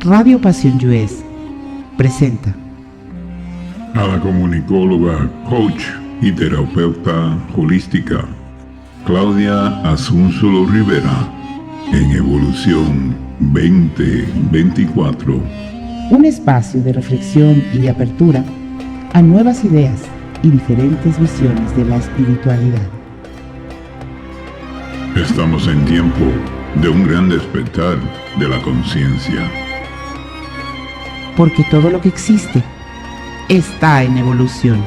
Radio Pasión US presenta a la comunicóloga, coach y terapeuta holística Claudia Asúnzolo Rivera en Evolución 2024. un espacio de reflexión y de apertura a nuevas ideas y diferentes visiones de la espiritualidad. Estamos en tiempo de un gran despertar de la conciencia. Porque todo lo que existe está en evolución.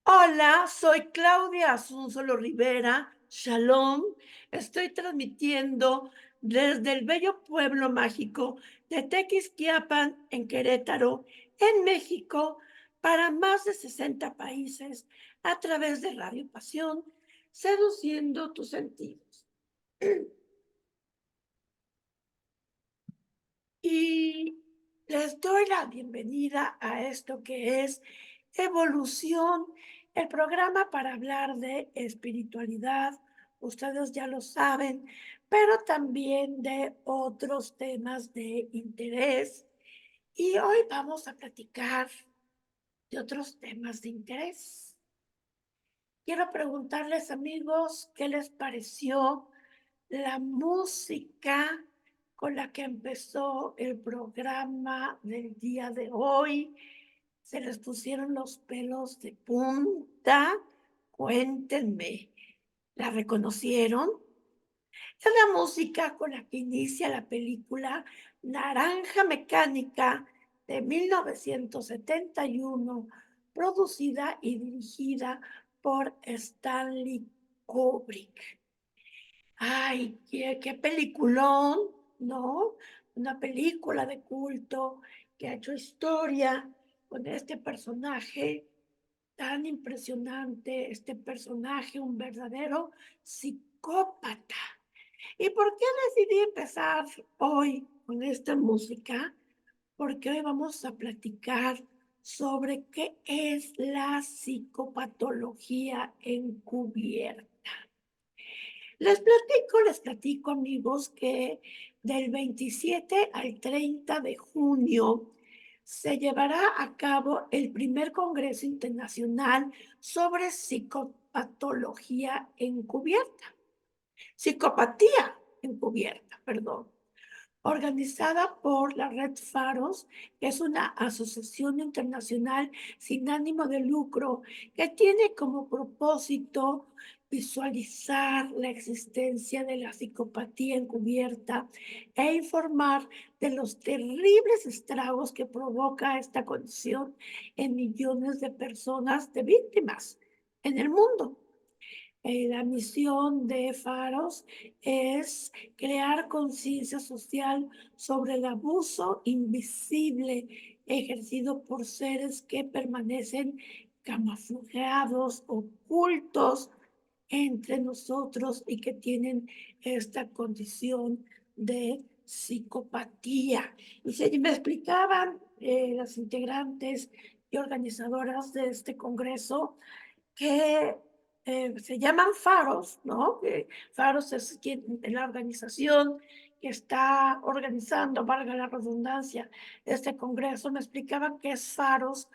Hola, soy Claudia Asúnzolo Rivera. Shalom. Estoy transmitiendo desde el bello pueblo mágico de Tequisquiapan, en Querétaro, en México, para más de 60 países a través de Radio Pasión, seduciendo tus sentidos. Y les doy la bienvenida a esto que es Evolución, el programa para hablar de espiritualidad, ustedes ya lo saben, pero también de otros temas de interés. Y hoy vamos a platicar de otros temas de interés. Quiero preguntarles, amigos, ¿qué les pareció la música con la que empezó el programa del día de hoy? ¿Se les pusieron los pelos de punta? Cuéntenme, ¿la reconocieron? Es la música con la que inicia la película Naranja Mecánica de 1971, producida y dirigida por Stanley Kubrick. ¡Ay, qué peliculón!, ¿no? Una película de culto que ha hecho historia con este personaje tan impresionante, este personaje, un verdadero psicópata. ¿Y por qué decidí empezar hoy con esta música? Porque hoy vamos a platicar sobre qué es la psicopatología encubierta. Les platico, amigos, que del 27 al 30 de junio se llevará a cabo el primer Congreso Internacional sobre Psicopatología Encubierta. Psicopatía encubierta, perdón, organizada por la Red Faros, que es una asociación internacional sin ánimo de lucro que tiene como propósito visualizar la existencia de la psicopatía encubierta e informar de los terribles estragos que provoca esta condición en millones de personas, de víctimas en el mundo. La misión de Faros es crear conciencia social sobre el abuso invisible ejercido por seres que permanecen camuflados, ocultos entre nosotros y que tienen esta condición de psicopatía. Y me explicaban las integrantes y organizadoras de este congreso que se llaman Faros, ¿no? Faros es la organización que está organizando, valga la redundancia, este congreso. Me explicaban que es Faros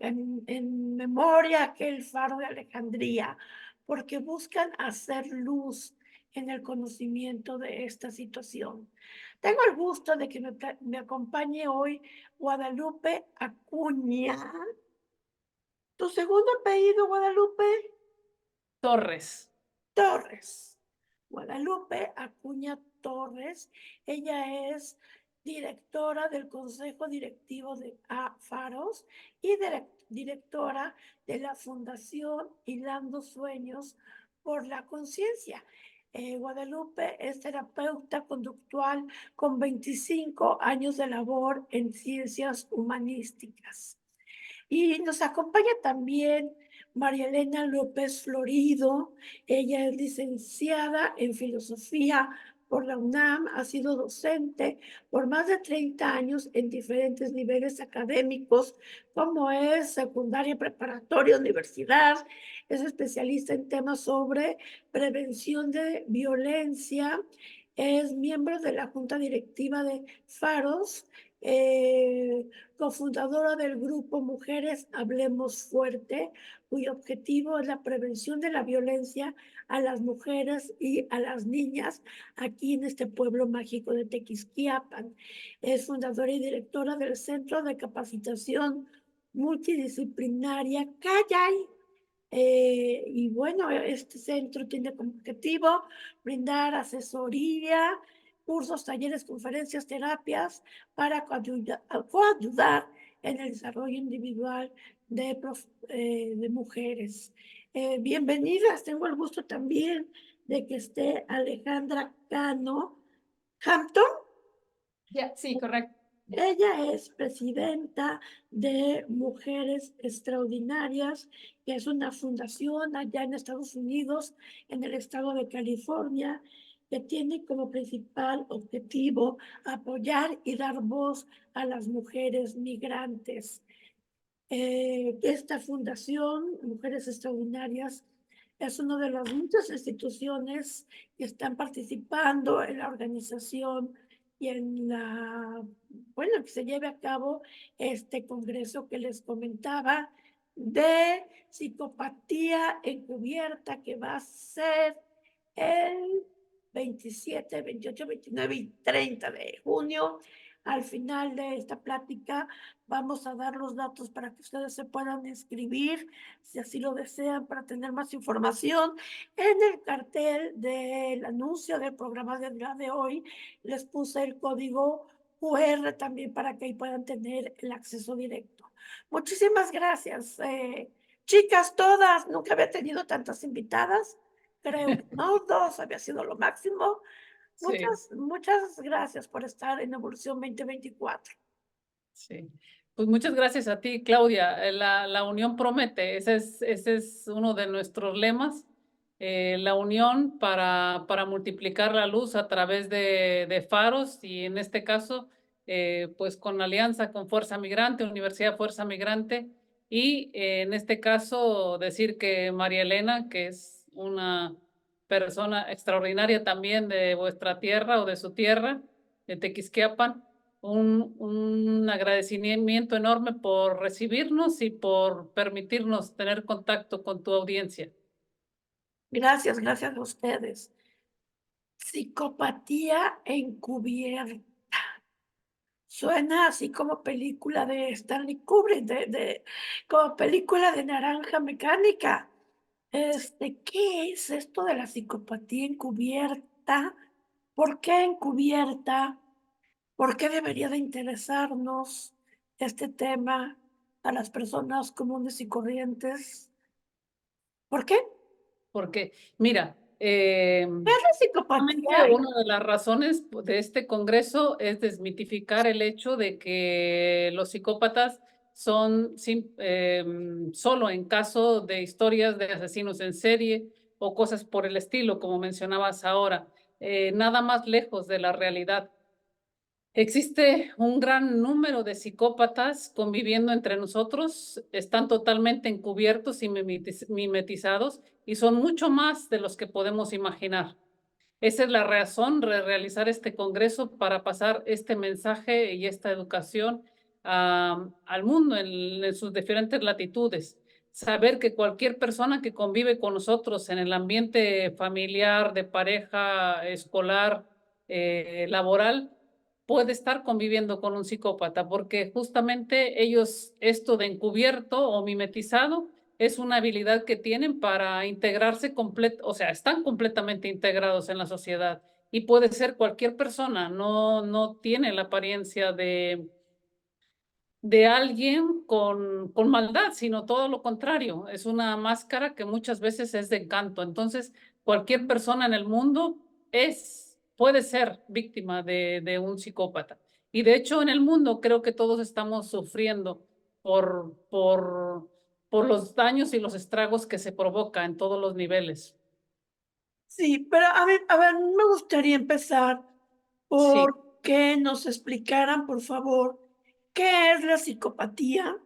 en memoria a aquel faro de Alejandría, porque buscan hacer luz en el conocimiento de esta situación. Tengo el gusto de que me acompañe hoy Guadalupe Acuña. ¿Tu segundo apellido, Guadalupe? Torres. Torres. Guadalupe Acuña Torres. Ella es directora del Consejo Directivo de Faros y directora de la Fundación Hilando Sueños por la Conciencia. Guadalupe es terapeuta conductual con 25 años de labor en ciencias humanísticas. Y nos acompaña también María Elena López Florido. Ella es licenciada en Filosofía por la UNAM, ha sido docente por más de 30 años en diferentes niveles académicos, como es secundaria, preparatoria, universidad. Es especialista en temas sobre prevención de violencia. Es miembro de la junta directiva de Faros, cofundadora del grupo Mujeres Hablemos Fuerte, cuyo objetivo es la prevención de la violencia a las mujeres y a las niñas aquí en este pueblo mágico de Tequisquiapan. Es fundadora y directora del Centro de Capacitación Multidisciplinaria Callay. Y bueno, este centro tiene como objetivo brindar asesoría, cursos, talleres, conferencias, terapias para coayudar en el desarrollo individual de mujeres. Bienvenidas, tengo el gusto también de que esté Alejandra Cano Hampton. Sí, correcto. Ella es presidenta de Mujeres Extraordinarias, que es una fundación allá en Estados Unidos, en el estado de California, que tiene como principal objetivo apoyar y dar voz a las mujeres migrantes. Esta fundación, Mujeres Extraordinarias, es una de las muchas instituciones que están participando en la organización y en que se lleve a cabo este congreso que les comentaba de psicopatía encubierta, que va a ser el 27, 28, 29 y 30 de junio. Al final de esta plática vamos a dar los datos para que ustedes se puedan inscribir, si así lo desean, para tener más información. En el cartel del anuncio del programa del día de hoy les puse el código QR también para que ahí puedan tener el acceso directo. Muchísimas gracias. Chicas, todas, nunca había tenido tantas invitadas. Creo que no, 2 había sido lo máximo. Sí, Muchas gracias por estar en Evolución 2024. sí. Pues muchas gracias a ti, Claudia. La unión promete, ese es uno de nuestros lemas. La unión para multiplicar la luz a través de faros y en este caso, pues con alianza con Fuerza Migrante, Universidad Fuerza Migrante y en este caso decir que María Elena, que es una persona extraordinaria también de vuestra tierra o de su tierra, de Tequisquiapan, un agradecimiento enorme por recibirnos y por permitirnos tener contacto con tu audiencia. Gracias a ustedes. Psicopatía encubierta. Suena así como película de Stanley Kubrick, como película de Naranja Mecánica. ¿Qué es esto de la psicopatía encubierta? ¿Por qué encubierta? ¿Por qué debería de interesarnos este tema a las personas comunes y corrientes? ¿Por qué? Porque, mira, ¿Qué es la psicopatía? una de las razones de este congreso es desmitificar el hecho de que los psicópatas son solo en caso de historias de asesinos en serie o cosas por el estilo, como mencionabas ahora, nada más lejos de la realidad. Existe un gran número de psicópatas conviviendo entre nosotros, están totalmente encubiertos y mimetizados y son mucho más de los que podemos imaginar. Esa es la razón de realizar este congreso para pasar este mensaje y esta educación al mundo en sus diferentes latitudes. Saber que cualquier persona que convive con nosotros en el ambiente familiar, de pareja, escolar, laboral, puede estar conviviendo con un psicópata, porque justamente ellos, esto de encubierto o mimetizado, es una habilidad que tienen para integrarse o sea, están completamente integrados en la sociedad y puede ser cualquier persona, no tiene la apariencia de alguien con maldad, sino todo lo contrario, es una máscara que muchas veces es de encanto. Entonces, cualquier persona en el mundo puede ser víctima de un psicópata. Y de hecho, en el mundo creo que todos estamos sufriendo por los daños y los estragos que se provoca en todos los niveles. Sí, pero a ver, me gustaría empezar Sí. por que nos explicaran, por favor, qué es la psicopatía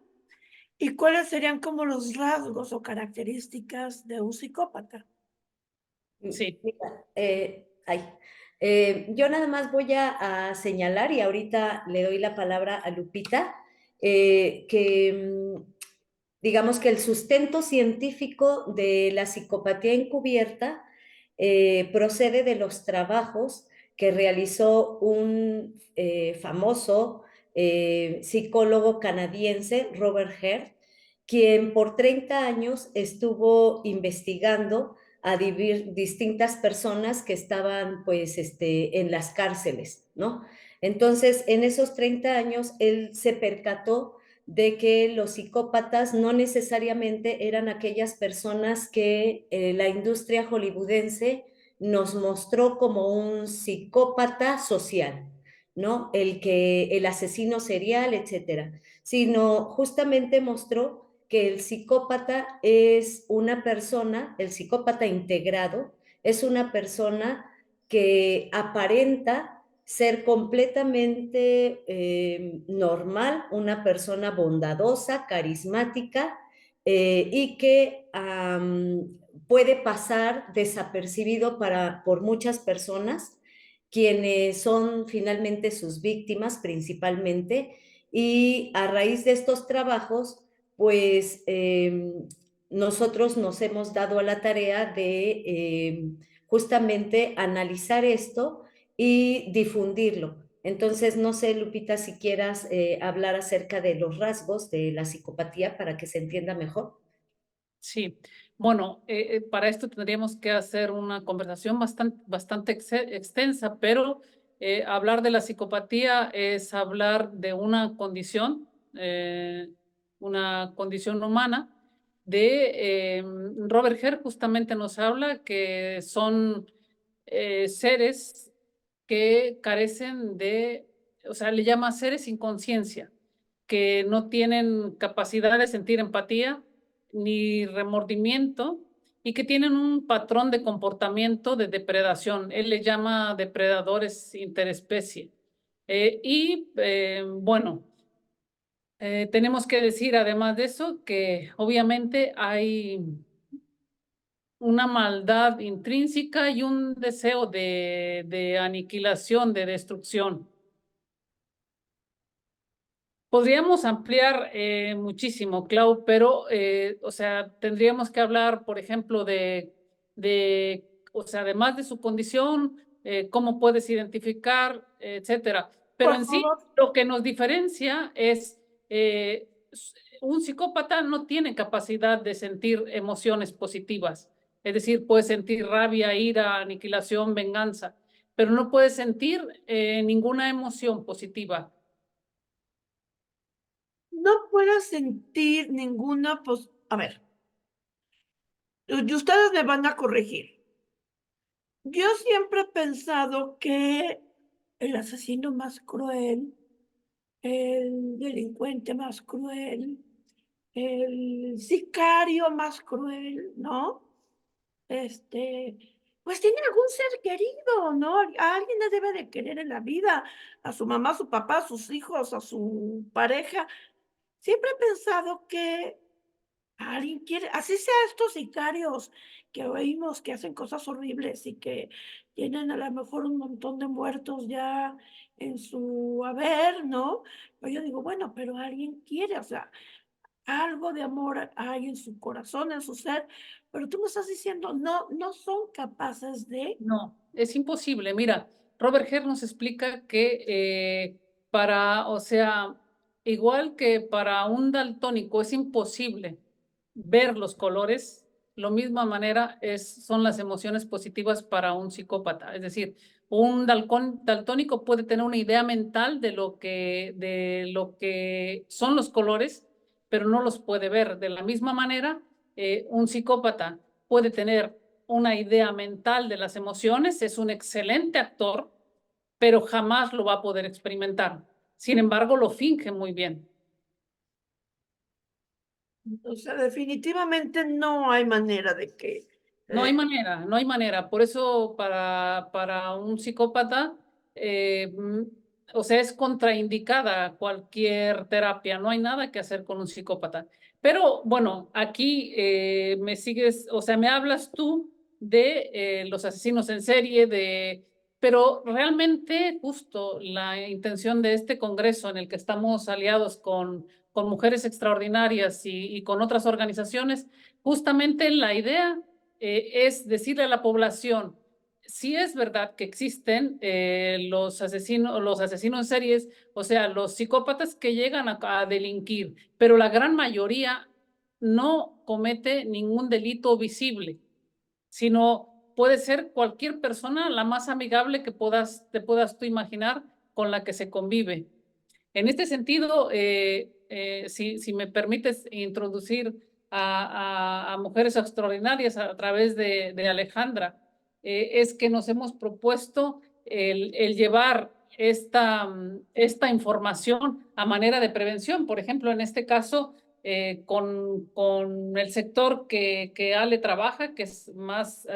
y cuáles serían como los rasgos o características de un psicópata. Sí, Mira, yo nada más voy a señalar y ahorita le doy la palabra a Lupita, digamos que el sustento científico de la psicopatía encubierta procede de los trabajos que realizó un famoso psicólogo canadiense, Robert Herd, quien por 30 años estuvo investigando a distintas personas que estaban pues en las cárceles, ¿no? Entonces, en esos 30 años, él se percató de que los psicópatas no necesariamente eran aquellas personas que la industria hollywoodense nos mostró como un psicópata social, ¿no? El asesino serial, etcétera, sino justamente mostró que el psicópata es una persona, el psicópata integrado, es una persona que aparenta ser completamente normal, una persona bondadosa, carismática y que puede pasar desapercibido por muchas personas, quienes son finalmente sus víctimas principalmente, y a raíz de estos trabajos, pues nosotros nos hemos dado a la tarea de justamente analizar esto y difundirlo. Entonces, no sé, Lupita, si quieras hablar acerca de los rasgos de la psicopatía para que se entienda mejor. sí. Bueno, para esto tendríamos que hacer una conversación bastante extensa, pero hablar de la psicopatía es hablar de una condición humana. Robert Hare justamente nos habla que son seres que carecen o sea, le llama seres sin conciencia, que no tienen capacidad de sentir empatía ni remordimiento y que tienen un patrón de comportamiento de depredación. Él le llama depredadores interespecie. Bueno, tenemos que decir además de eso que obviamente hay una maldad intrínseca y un deseo de aniquilación, de destrucción. Podríamos ampliar muchísimo, Clau, pero, o sea, tendríamos que hablar, por ejemplo, o sea, además de su condición, cómo puedes identificar, etcétera. Pero Por en sí, favor, lo que nos diferencia es un psicópata no tiene capacidad de sentir emociones positivas. Es decir, puede sentir rabia, ira, aniquilación, venganza, pero no puede sentir ninguna emoción positiva. no puedo sentir ninguna, pues, a ver, y ustedes me van a corregir. Yo siempre he pensado que el asesino más cruel, el delincuente más cruel, el sicario más cruel, ¿no? Este, pues tiene algún ser querido, ¿no? A alguien le debe de querer en la vida, a su mamá, a su papá, a sus hijos, a su pareja. Siempre he pensado que alguien quiere, así sea estos sicarios que oímos que hacen cosas horribles y que tienen a lo mejor un montón de muertos ya en su haber, ¿no? Pero yo digo, bueno, pero alguien quiere, o sea, algo de amor hay en su corazón, en su ser, pero tú me estás diciendo, no, no son capaces de, No, es imposible. Mira, Robert Hare nos explica que o sea, igual que para un daltónico es imposible ver los colores, lo misma manera son las emociones positivas para un psicópata. Es decir, un daltónico puede tener una idea mental de lo que son los colores, pero no los puede ver. De la misma manera, un psicópata puede tener una idea mental de las emociones, es un excelente actor, pero jamás lo va a poder experimentar. Sin embargo, lo finge muy bien. o sea, definitivamente no hay manera de que No hay manera, no hay manera. Por eso para un psicópata, o sea, es contraindicada cualquier terapia. No hay nada que hacer con un psicópata. Pero bueno, aquí me sigues, o sea, me hablas tú de los asesinos en serie, pero realmente justo la intención de este congreso en el que estamos aliados con Mujeres Extraordinarias y con otras organizaciones, justamente la idea es decirle a la población, sí es verdad que existen los asesinos en series, o sea, los psicópatas que llegan a delinquir, pero la gran mayoría no comete ningún delito visible, sino puede ser cualquier persona, la más amigable que te puedas tú imaginar, con la que se convive. En este sentido, si me permites introducir a Mujeres Extraordinarias a través de Alejandra, es que nos hemos propuesto el llevar esta información a manera de prevención. Por ejemplo, en este caso, con el sector que Ale trabaja, que es más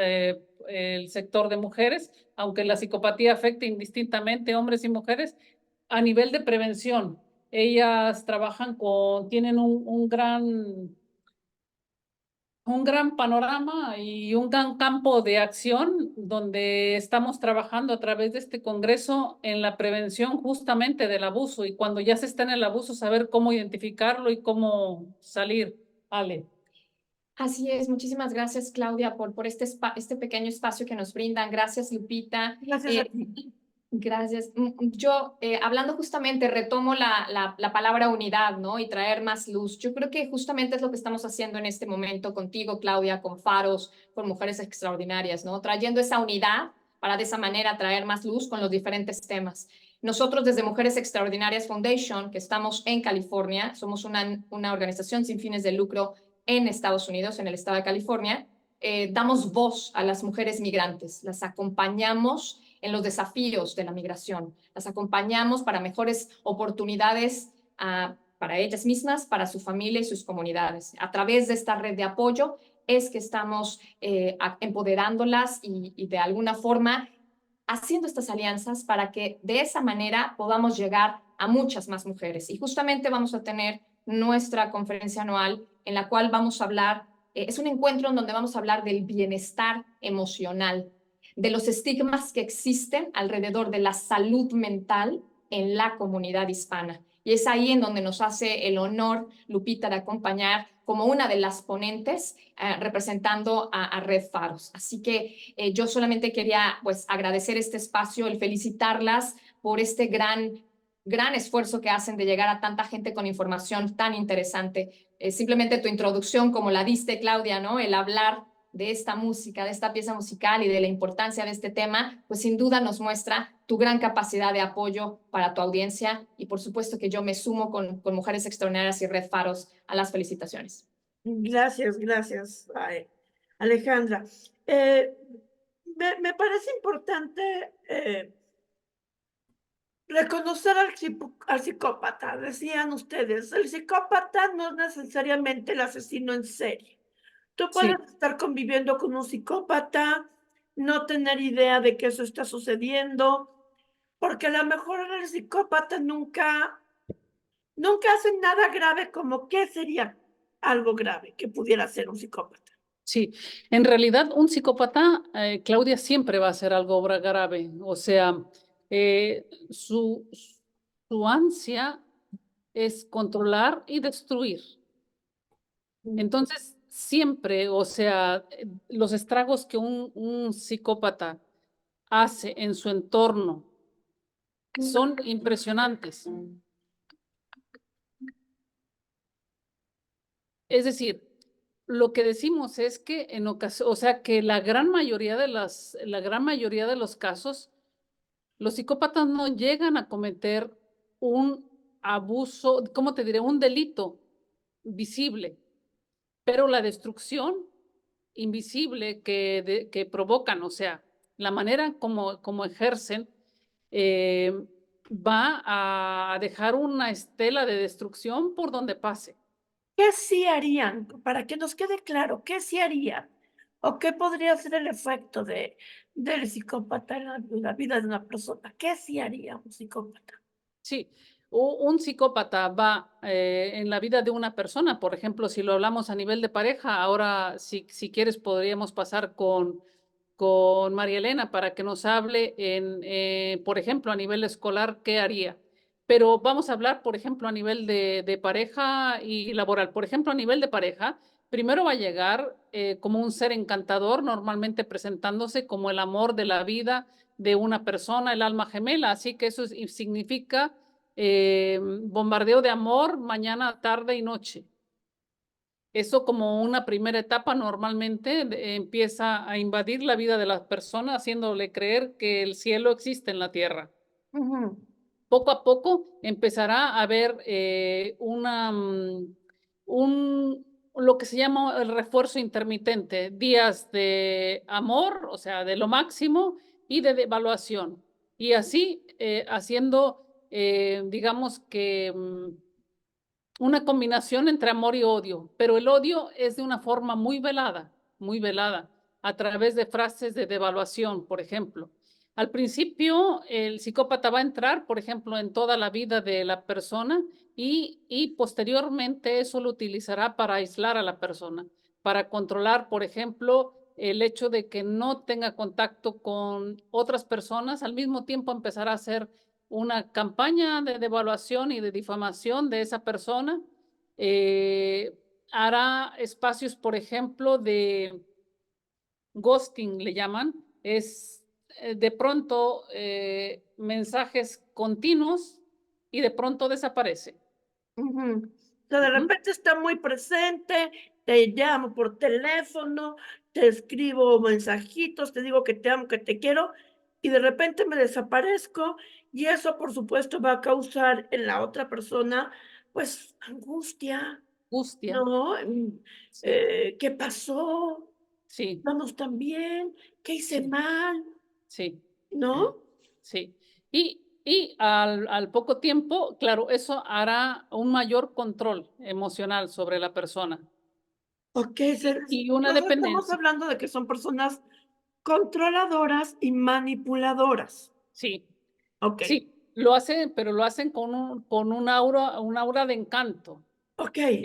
el sector de mujeres, aunque la psicopatía afecte indistintamente hombres y mujeres, a nivel de prevención. Ellas tienen un gran panorama y un gran campo de acción donde estamos trabajando a través de este congreso en la prevención justamente del abuso y cuando ya se está en el abuso saber cómo identificarlo y cómo salir. Ale. Así es, muchísimas gracias Claudia por este pequeño espacio que nos brindan. Gracias Lupita. Gracias a ti. Gracias. Yo, hablando justamente, retomo la palabra unidad, ¿no? Y traer más luz. Yo creo que justamente es lo que estamos haciendo en este momento contigo, Claudia, con Faros, con Mujeres Extraordinarias, ¿no? Trayendo esa unidad para de esa manera traer más luz con los diferentes temas. Nosotros desde Mujeres Extraordinarias Foundation, que estamos en California, somos una organización sin fines de lucro en Estados Unidos, en el estado de California, damos voz a las mujeres migrantes, las acompañamos en los desafíos de la migración, las acompañamos para mejores oportunidades para ellas mismas, para su familia y sus comunidades. A través de esta red de apoyo es que estamos empoderándolas y de alguna forma haciendo estas alianzas para que de esa manera podamos llegar a muchas más mujeres. Y justamente vamos a tener nuestra conferencia anual en la cual vamos a hablar, es un encuentro en donde vamos a hablar del bienestar emocional, de los estigmas que existen alrededor de la salud mental en la comunidad hispana. Y es ahí en donde nos hace el honor, Lupita, de acompañar como una de las ponentes representando a Red Faros. Así que yo solamente quería pues agradecer este espacio, el felicitarlas por este gran esfuerzo que hacen de llegar a tanta gente con información tan interesante. Simplemente tu introducción, como la diste, Claudia, ¿no? El hablar de esta música, de esta pieza musical y de la importancia de este tema, pues sin duda nos muestra tu gran capacidad de apoyo para tu audiencia y por supuesto que yo me sumo con Mujeres Extraordinarias y Red Faros a las felicitaciones. Gracias, Alejandra. Me parece importante reconocer al psicópata. Decían ustedes, el psicópata no es necesariamente el asesino en serie. Tú puedes estar conviviendo con un psicópata, no tener idea de que eso está sucediendo, porque a lo mejor el psicópata nunca hace nada grave, como qué sería algo grave que pudiera ser un psicópata. Sí, en realidad un psicópata, Claudia, siempre va a hacer algo grave. O sea, su ansia es controlar y destruir. Entonces, siempre, o sea, los estragos que un psicópata hace en su entorno son impresionantes. Es decir, lo que decimos es que en ocasiones, o sea, que la gran mayoría de los casos, los psicópatas no llegan a cometer un abuso, ¿cómo te diré? Un delito visible, pero la destrucción invisible que provocan, o sea, la manera como ejercen, va a dejar una estela de destrucción por donde pase. ¿Qué sí harían? Para que nos quede claro, ¿qué sí harían ¿O qué podría ser el efecto del psicópata en la vida de una persona? ¿Qué sí haría un psicópata? Sí, un psicópata va en la vida de una persona, por ejemplo, si lo hablamos a nivel de pareja, ahora si quieres podríamos pasar con María Elena para que nos hable por ejemplo, a nivel escolar, ¿qué haría? Pero vamos a hablar, por ejemplo, a nivel de pareja y laboral. Por ejemplo, a nivel de pareja, primero va a llegar como un ser encantador, normalmente presentándose como el amor de la vida de una persona, el alma gemela. Así que eso significa bombardeo de amor mañana, tarde y noche. Eso como una primera etapa normalmente empieza a invadir la vida de las personas, haciéndole creer que el cielo existe en la tierra. Ujú. Poco a poco empezará a haber lo que se llama el refuerzo intermitente, días de amor, o sea, de lo máximo, y de devaluación. Y así haciendo, digamos que una combinación entre amor y odio, pero el odio es de una forma muy velada, a través de frases de devaluación, por ejemplo. Al principio, el psicópata va a entrar, por ejemplo, en toda la vida de la persona y posteriormente eso lo utilizará para aislar a la persona, para controlar, por ejemplo, el hecho de que no tenga contacto con otras personas. Al mismo tiempo empezará a hacer una campaña de devaluación y de difamación de esa persona. Eh, Hará espacios, por ejemplo, de ghosting, le llaman. Es de pronto mensajes continuos y de pronto desaparece. Ujú. O sea, de Ujú. repente está muy presente, te llamo por teléfono, te escribo mensajitos, te digo que te amo, que te quiero, y de repente me desaparezco, y eso, por supuesto, va a causar en la otra persona, pues, angustia, Angustia. ¿no? Sí, ¿Qué pasó? sí, ¿Vamos tan bien? ¿Qué hice sí, mal? sí. ¿No? Sí, y al poco tiempo, claro, eso hará un mayor control emocional sobre la persona Okey, y una entonces estamos dependencia. hablando de que son personas controladoras y manipuladoras. Sí, Okey, sí, lo hacen, pero lo hacen con un aura de encanto. okey.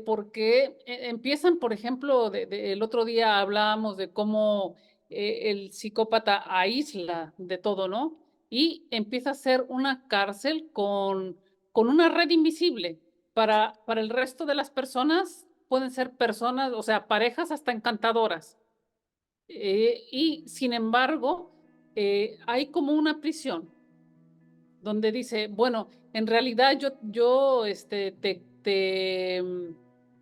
Porque empiezan, por ejemplo, el otro día hablábamos de cómo el psicópata aísla de todo, ¿no? Y empieza a ser una cárcel con una red invisible. Para el resto de las personas pueden ser personas, o sea, parejas hasta encantadoras. Y sin embargo, hay como una prisión donde dice, bueno, en realidad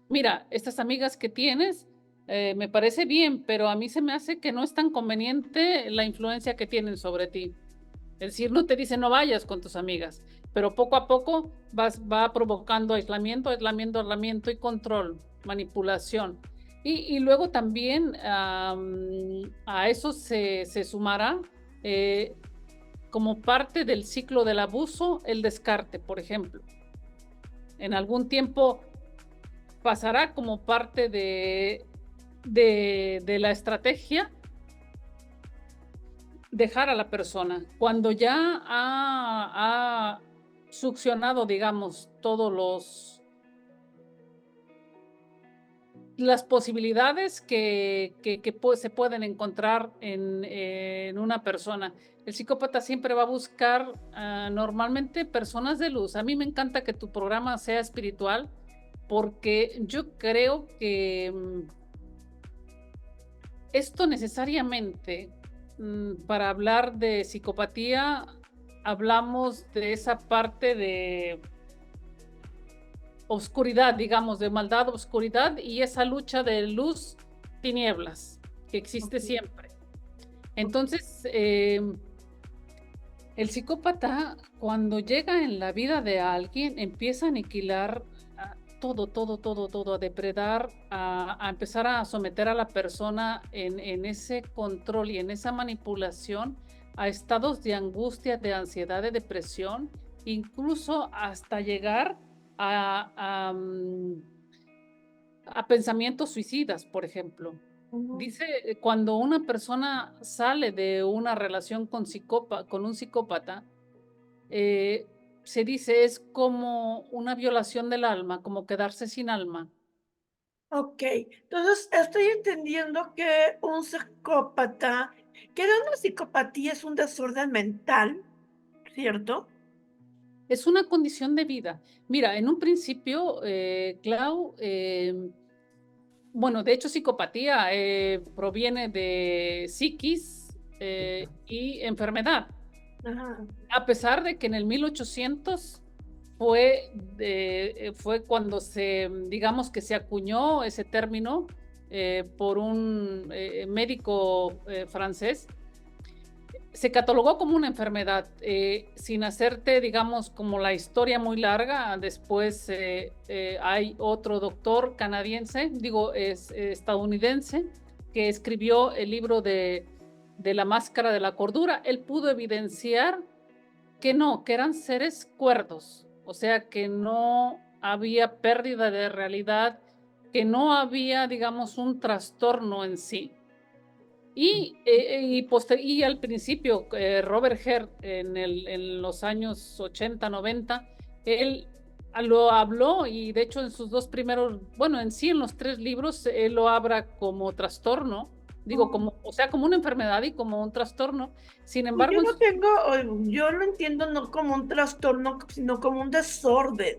mira, estas amigas que tienes, me parece bien, pero a mí se me hace que no es tan conveniente la influencia que tienen sobre ti. Es decir, no te dice no vayas con tus amigas, pero poco a poco va provocando aislamiento y control, manipulación. Y luego también a eso se sumará como parte del ciclo del abuso, el descarte, por ejemplo. En algún tiempo pasará como parte de la estrategia dejar a la persona. Cuando ya ha succionado, digamos, las posibilidades que se pueden encontrar en una persona. El psicópata siempre va a buscar normalmente personas de luz. A mí me encanta que tu programa sea espiritual porque yo creo que esto necesariamente, para hablar de psicopatía, hablamos de esa parte de oscuridad, digamos, de maldad, oscuridad y esa lucha de luz, tinieblas, que existe Okey, siempre. Entonces, el psicópata, cuando llega en la vida de alguien, empieza a aniquilar todo, a depredar, a empezar a someter a la persona en ese control y en esa manipulación a estados de angustia, de ansiedad, de depresión, incluso hasta llegar a, a, mm, a pensamientos suicidas, por ejemplo. Dice, cuando una persona sale de una relación con un psicópata, se dice es como una violación del alma, como quedarse sin alma. Ok, entonces estoy entendiendo que un psicópata, que era una psicopatía es un desorden mental, ¿cierto? Es una condición de vida. Mira, en un principio, Clau, bueno, de hecho, psicopatía proviene de psiquis y enfermedad. Ajá. A pesar de que en el 1800 fue cuando digamos que se acuñó ese término por un médico francés, se catalogó como una enfermedad, sin hacerte, digamos, como la historia muy larga. Después hay otro doctor canadiense, digo, es estadounidense, que escribió el libro de La Máscara de la Cordura. Él pudo evidenciar que no, que eran seres cuerdos, o sea, que no había pérdida de realidad, que no había, digamos, un trastorno en sí. Y al principio, Robert Hert, en los años 80, 90, él lo habló y de hecho en sus dos primeros, bueno, en sí en los 3 libros, él lo habla como trastorno, digo, o sea, como una enfermedad y como un trastorno. Sin Y yo embargo, lo tengo, yo lo entiendo no como un trastorno, sino como un desorden,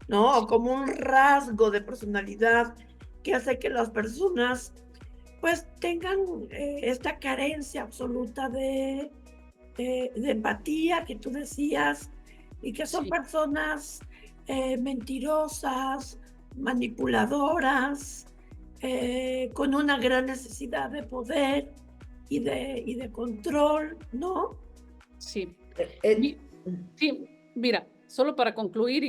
¿no? O como un rasgo de personalidad que hace que las personas pues tengan esta carencia absoluta de empatía que tú decías y que son sí, personas mentirosas, manipuladoras, con una gran necesidad de poder y de control, ¿no? sí. Eh, eh, Mi- Sí, mira, solo para concluir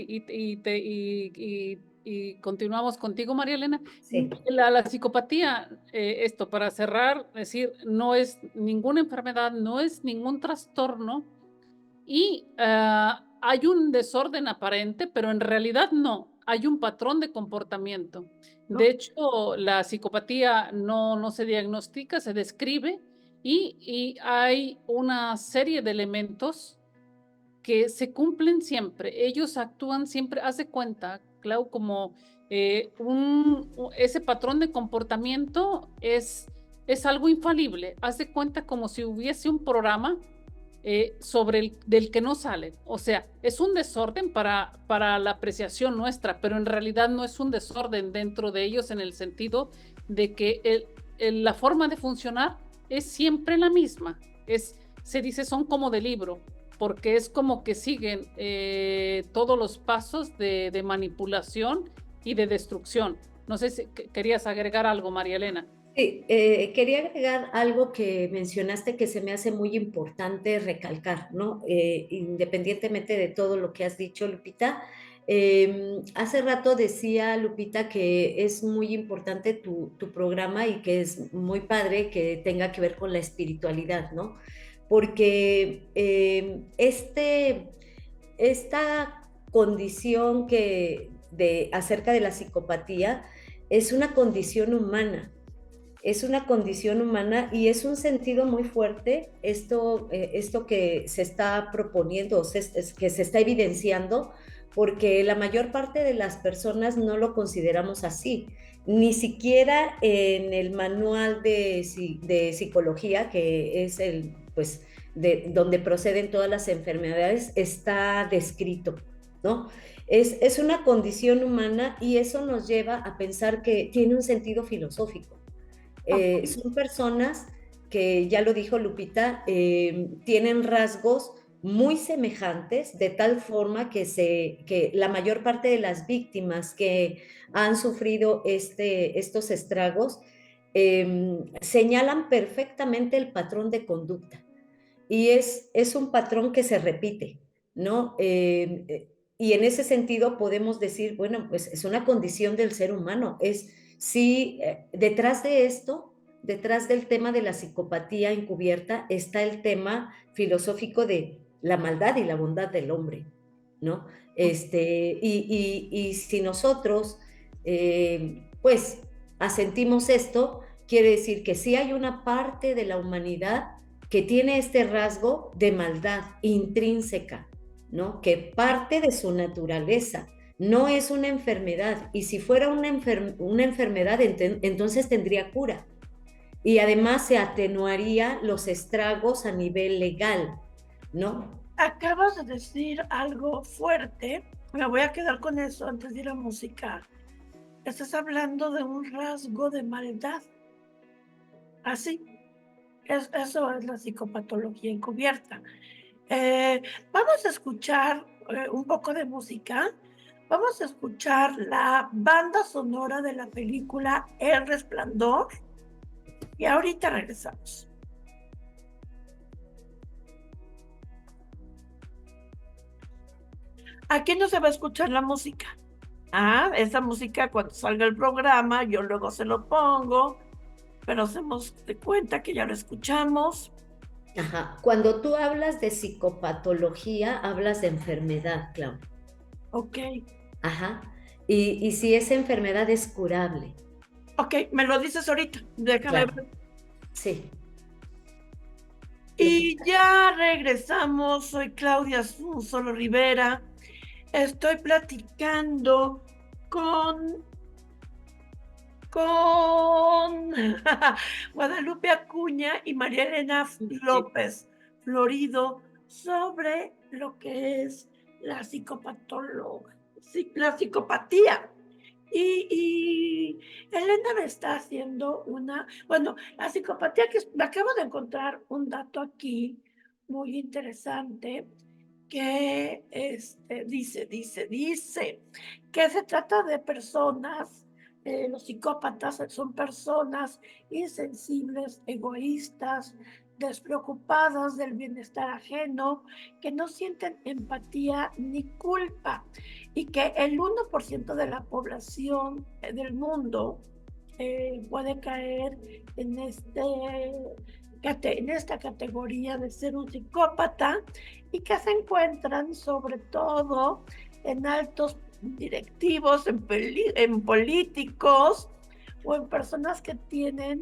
y continuamos contigo, María Elena. sí. La psicopatía, esto para cerrar, decir, no es ninguna enfermedad, no es ningún trastorno y hay un desorden aparente, pero en realidad no, hay un patrón de comportamiento. De ¿No? hecho, la psicopatía no se diagnostica, se describe y hay una serie de elementos que se cumplen siempre. Ellos actúan siempre, haz de cuenta, Clau, como ese patrón de comportamiento es algo infalible. Haz de cuenta como si hubiese un programa del que no sale. O sea, es un desorden para la apreciación nuestra, pero en realidad no es un desorden dentro de ellos en el sentido de que la forma de funcionar es siempre la misma. Se dice son como de libro, porque es como que siguen todos los pasos de manipulación y de destrucción. No sé si querías agregar algo, María Elena. Sí, quería agregar algo que mencionaste que se me hace muy importante recalcar, ¿no? Independientemente de todo lo que has dicho, Lupita, hace rato decía Lupita que es muy importante tu programa y que es muy padre que tenga que ver con la espiritualidad, ¿no? Porque esta condición acerca de la psicopatía es una condición humana, es una condición humana y es un sentido muy fuerte esto que se está proponiendo, que se está evidenciando, porque la mayor parte de las personas no lo consideramos así. Ni siquiera en el manual de psicología, que es pues, donde proceden todas las enfermedades, está descrito, ¿no? Es una condición humana y eso nos lleva a pensar que tiene un sentido filosófico. Son personas que, ya lo dijo Lupita, tienen rasgos muy semejantes, de tal forma que la mayor parte de las víctimas que han sufrido estos estragos señalan perfectamente el patrón de conducta. Y es un patrón que se repite, ¿no? Y en ese sentido podemos decir, bueno, pues es una condición del ser humano. Sí, detrás de esto, detrás del tema de la psicopatía encubierta, está el tema filosófico de la maldad y la bondad del hombre, ¿no? Y si nosotros, pues, asentimos esto, quiere decir que sí hay una parte de la humanidad que tiene este rasgo de maldad intrínseca, ¿no? Que parte de su naturaleza, no es una enfermedad, y si fuera una enfermedad, entonces tendría cura, y además se atenuaría los estragos a nivel legal, ¿no? Acabas de decir algo fuerte, me voy a quedar con eso antes de ir a música. Estás hablando de un rasgo de maldad. Así, eso es la psicopatología encubierta. Vamos a escuchar un poco de música. Vamos a escuchar la banda sonora de la película El Resplandor y ahorita regresamos. Aquí no se va a escuchar la música. Esa música cuando salga el programa, yo luego se lo pongo, pero hacemos de cuenta que ya lo escuchamos. Ajá. Cuando tú hablas de psicopatología, hablas de enfermedad, Clau. Ok, Ajá. Y si esa enfermedad es curable. ok, me lo dices ahorita, déjame Claro. ver. Sí. Y ya regresamos, soy Claudia Solo Rivera, estoy platicando con Guadalupe Acuña y María Elena López Florido sobre lo que es la la psicopatía. Y Elena me está haciendo bueno, la psicopatía, que me acabo de encontrar un dato aquí muy interesante que dice que se trata de personas, los psicópatas son personas insensibles, egoístas, despreocupadas del bienestar ajeno, que no sienten empatía ni culpa, y que el 1% de la población del mundo puede caer en esta categoría de ser un psicópata, y que se encuentran sobre todo en altos directivos, en políticos o en personas que tienen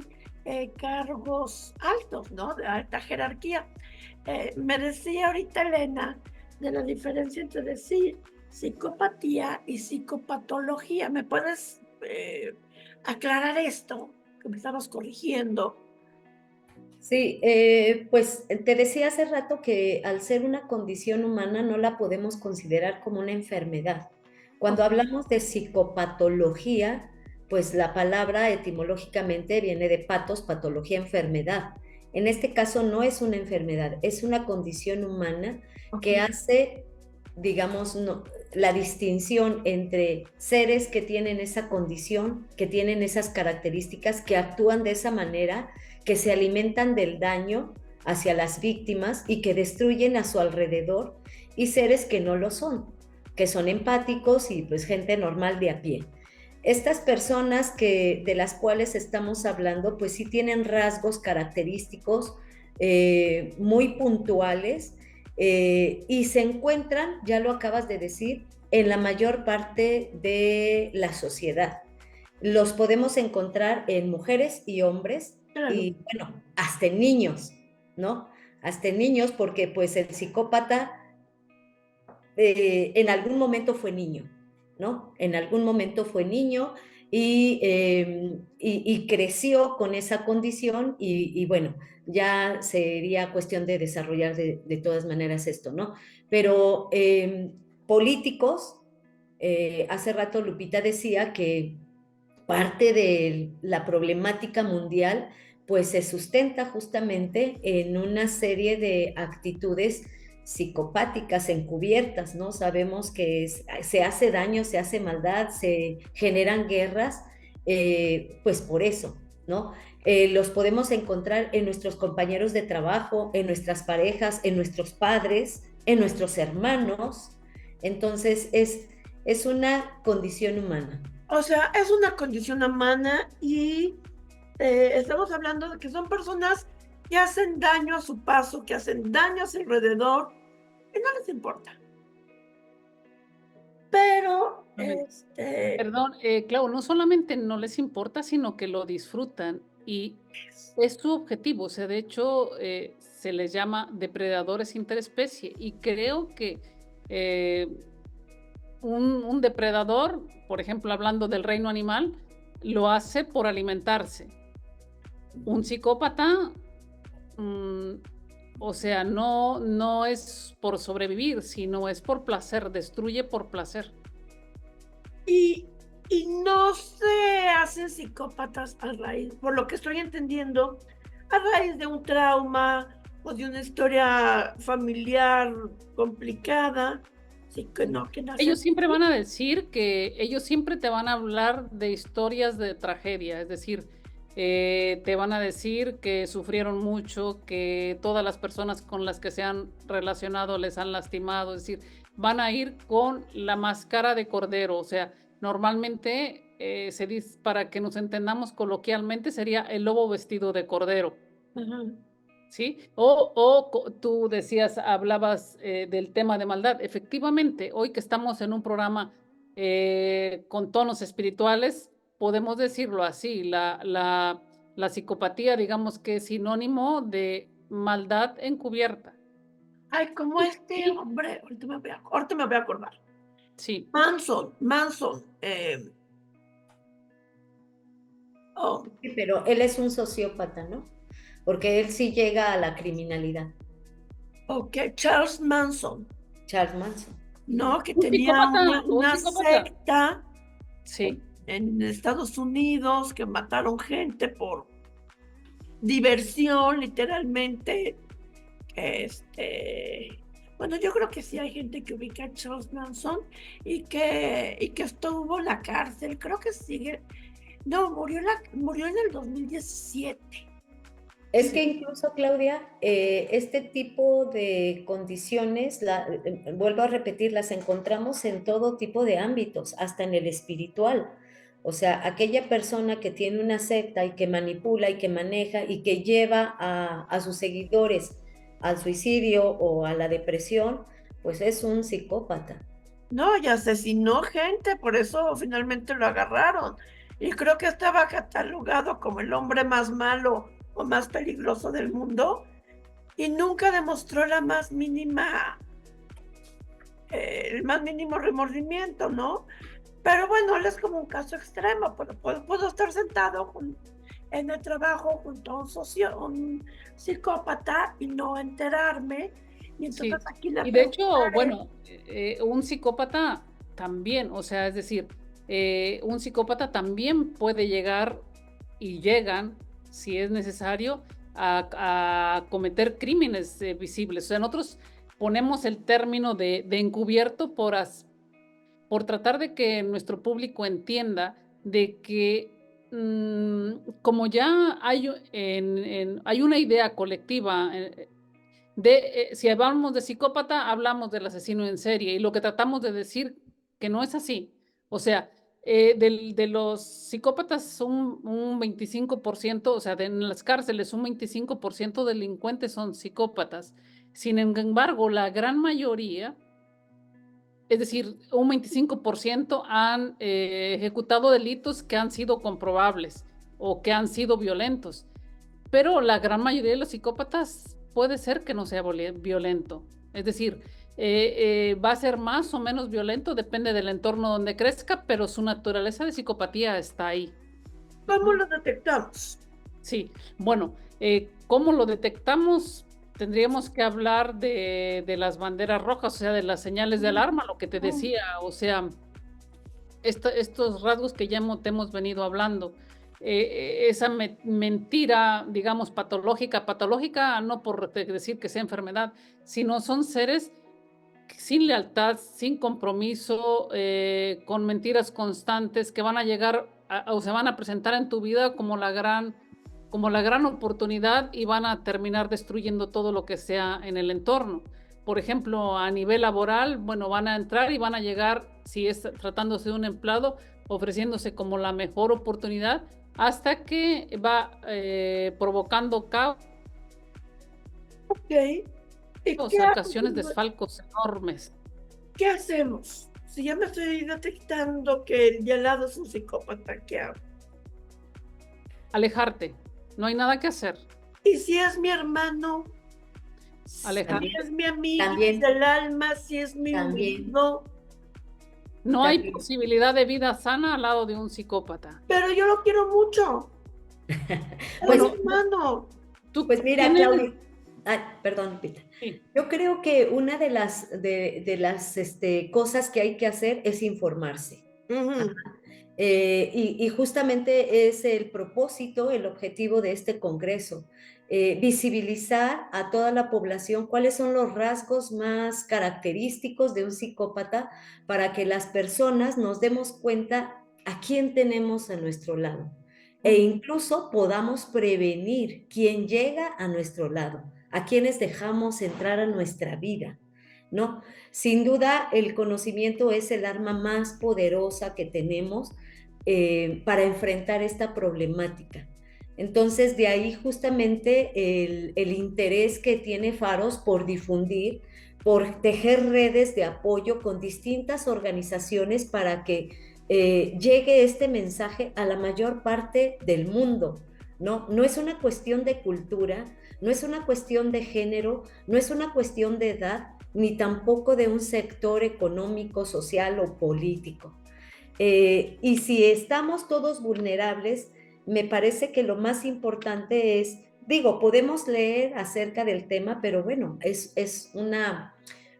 cargos altos, ¿no? De alta jerarquía. Me decía ahorita Elena de la diferencia entre decir psicopatía y psicopatología. ¿Me puedes aclarar esto que me estabas corrigiendo? Sí, pues te decía hace rato que al ser una condición humana no la podemos considerar como una enfermedad. Cuando Ok. hablamos de psicopatología, pues la palabra etimológicamente viene de patos, patología, enfermedad. En este caso no es una enfermedad, es una condición humana que Ok. hace, digamos, la distinción entre seres que tienen esa condición, que tienen esas características, que actúan de esa manera, que se alimentan del daño hacia las víctimas y que destruyen a su alrededor, y seres que no lo son, que son empáticos y pues gente normal de a pie. Estas personas de las cuales estamos hablando, pues sí tienen rasgos característicos muy puntuales, y se encuentran, ya lo acabas de decir, en la mayor parte de la sociedad. Los podemos encontrar en mujeres y hombres, Claro. y bueno, hasta en niños, ¿no? Hasta en niños, porque pues el psicópata en algún momento fue niño, ¿no? En algún momento fue niño y creció con esa condición y bueno, ya sería cuestión de desarrollar de todas maneras esto, ¿no? Pero políticos, hace rato Lupita decía que parte de la problemática mundial pues se sustenta justamente en una serie de actitudes psicopáticas encubiertas, ¿no? Sabemos que se hace daño, se hace maldad, se generan guerras, pues por eso, ¿no? Los podemos encontrar en nuestros compañeros de trabajo, en nuestras parejas, en nuestros padres, en nuestros hermanos. Entonces es una condición humana. O sea, es una condición humana y estamos hablando de que son personas que hacen daño a su paso, que hacen daño a su alrededor y no les importa. Pero, Perdón, Clau, no solamente no les importa, sino que lo disfrutan. y es su objetivo. O sea, de hecho, se les llama depredadores interespecie y creo que eh, un depredador, por ejemplo, hablando del reino animal, lo hace por alimentarse. Un psicópata, o sea, no es por sobrevivir, sino es por placer, destruye por placer. Y no se hacen psicópatas a raíz, por lo que estoy entendiendo, a raíz de un trauma o de una historia familiar complicada. Sí, que no, que nacen. Ellos siempre van a decir que ellos siempre te van a hablar de historias de tragedia, es decir, te van a decir que sufrieron mucho, que todas las personas con las que se han relacionado les han lastimado, es decir, van a ir con la máscara de cordero, o sea, normalmente se dice, para que nos entendamos coloquialmente, sería el lobo vestido de cordero. Ajá. ¿Sí? Tú decías, hablabas del tema de maldad. Efectivamente, hoy que estamos en un programa con tonos espirituales, podemos decirlo así, la psicopatía, digamos que es sinónimo de maldad encubierta. Ay, como este hombre, ahorita me voy a acordar. Sí. Manson, oh, Sí, pero él es un sociópata, ¿no? Porque él sí llega a la criminalidad. ok, Charles Manson, Charles Manson. ¿no? Que Un tenía psicópata, un una psicópata. secta Sí. en Estados Unidos que mataron gente por diversión, literalmente. Bueno, yo creo que sí hay gente que ubica a Charles Manson y que estuvo en la cárcel, creo que sigue. No, murió en el 2017. Es que incluso, Claudia, este tipo de condiciones, vuelvo a repetir, las encontramos en todo tipo de ámbitos, hasta en el espiritual. O sea, aquella persona que tiene una secta y que manipula y que maneja y que lleva a sus seguidores al suicidio o a la depresión, pues es un psicópata. No, y asesinó gente, por eso finalmente lo agarraron. Y creo que estaba catalogado como el hombre más malo o más peligroso del mundo y nunca demostró el más mínimo remordimiento, ¿no? Pero bueno, él es como un caso extremo, pero puedo estar sentado en el trabajo junto a un psicópata y no enterarme. Y entonces Sí. aquí la Y de hecho, pregunta es, bueno, un psicópata también, o sea, es decir, un psicópata también puede llegar y llegan, si es necesario, a cometer crímenes visibles. O sea, nosotros ponemos el término de encubierto por tratar de que nuestro público entienda de que como ya hay una idea colectiva si hablamos de psicópata, hablamos del asesino en serie y lo que tratamos de decir que no es así. O sea, de los psicópatas un 25%, o sea, en las cárceles un 25% de delincuentes son psicópatas. Sin embargo, la gran mayoría, es decir, un 25% han ejecutado delitos que han sido comprobables o que han sido violentos. Pero la gran mayoría de los psicópatas puede ser que no sea violento. Es decir, va a ser más o menos violento, depende del entorno donde crezca, pero su naturaleza de psicopatía está ahí. ¿cómo lo detectamos? Sí, bueno, ¿cómo lo detectamos? Tendríamos que hablar de las banderas rojas, o sea, de las señales de alarma, lo que te decía, o sea, estos rasgos que ya te hemos venido hablando. Esa mentira, digamos, patológica no por decir que sea enfermedad, sino son seres sin lealtad, sin compromiso, con mentiras constantes que van a llegar o se van a presentar en tu vida como la gran oportunidad y van a terminar destruyendo todo lo que sea en el entorno. Por ejemplo, a nivel laboral, bueno, van a entrar y van a llegar, si es tratándose de un empleado, ofreciéndose como la mejor oportunidad hasta que va provocando caos, Ok. ¿Y ocasiones desfalcos enormes. qué hacemos? Si ya me estoy detectando que el de al lado es un psicópata, ¿qué hago? Alejarte. No hay nada que hacer. ¿Y si es mi hermano? Alejandro, Si es mi amigo También. del alma, si es mi También. amigo. no hay También. posibilidad de vida sana al lado de un psicópata. Pero yo lo quiero mucho. Es Pues, mi hermano. Tú pues mira, tienes- Claudia. Ay, perdón, Pita. sí, Yo creo que una de las cosas que hay que hacer es informarse. Ujú. Y justamente es el propósito, el objetivo de este congreso, visibilizar a toda la población cuáles son los rasgos más característicos de un psicópata para que las personas nos demos cuenta a quién tenemos a nuestro lado e incluso podamos prevenir quién llega a nuestro lado, a quienes dejamos entrar a nuestra vida, ¿no? Sin duda, el conocimiento es el arma más poderosa que tenemos para enfrentar esta problemática. Entonces, de ahí justamente el interés que tiene Faros por difundir, por tejer redes de apoyo con distintas organizaciones para que llegue este mensaje a la mayor parte del mundo, ¿no? No es una cuestión de cultura, no es una cuestión de género, no es una cuestión de edad, ni tampoco de un sector económico, social o político. Y si estamos todos vulnerables, me parece que lo más importante es, digo, podemos leer acerca del tema, pero bueno, es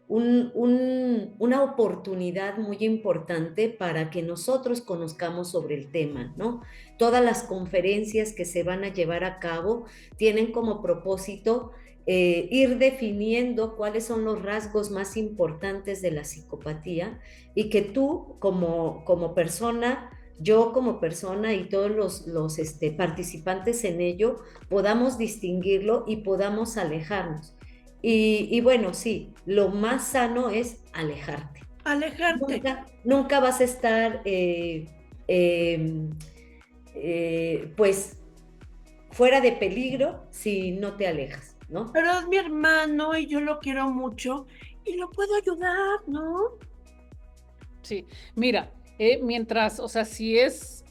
una oportunidad muy importante para que nosotros conozcamos sobre el tema, ¿no? Todas las conferencias que se van a llevar a cabo tienen como propósito ir definiendo cuáles son los rasgos más importantes de la psicopatía y que tú como persona, yo como persona y todos los participantes en ello podamos distinguirlo y podamos alejarnos. Y bueno, sí, lo más sano es alejarte. Alejarte. Nunca vas a estar, pues, fuera de peligro si no te alejas, ¿no? Pero es mi hermano y yo lo quiero mucho y lo puedo ayudar, ¿no? sí. Mira, mientras, o sea, si es,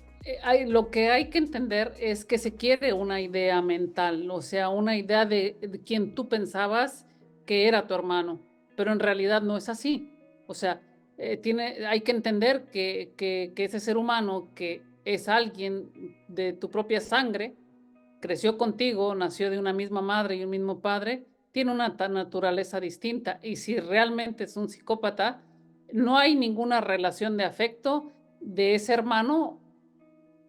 lo que hay que entender es que se quiere una idea mental, o sea, una idea de quien tú pensabas que era tu hermano, pero en realidad no es así. O sea, hay que entender que ese ser humano que es alguien de tu propia sangre, creció contigo, nació de una misma madre y un mismo padre, tiene una naturaleza distinta. Y si realmente es un psicópata, no hay ninguna relación de afecto de ese hermano